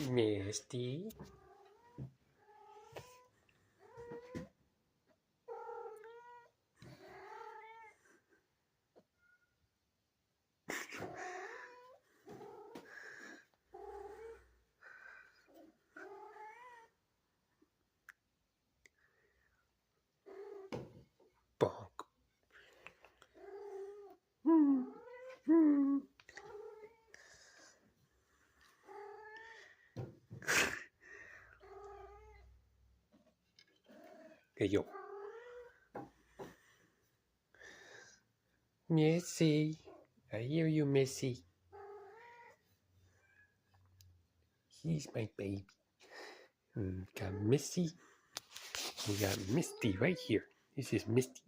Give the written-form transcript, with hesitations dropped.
Misty. Bonk. Hey, yo. Missy. I hear you, Missy. He's my baby. Got Missy. We got Misty right here. This is Misty.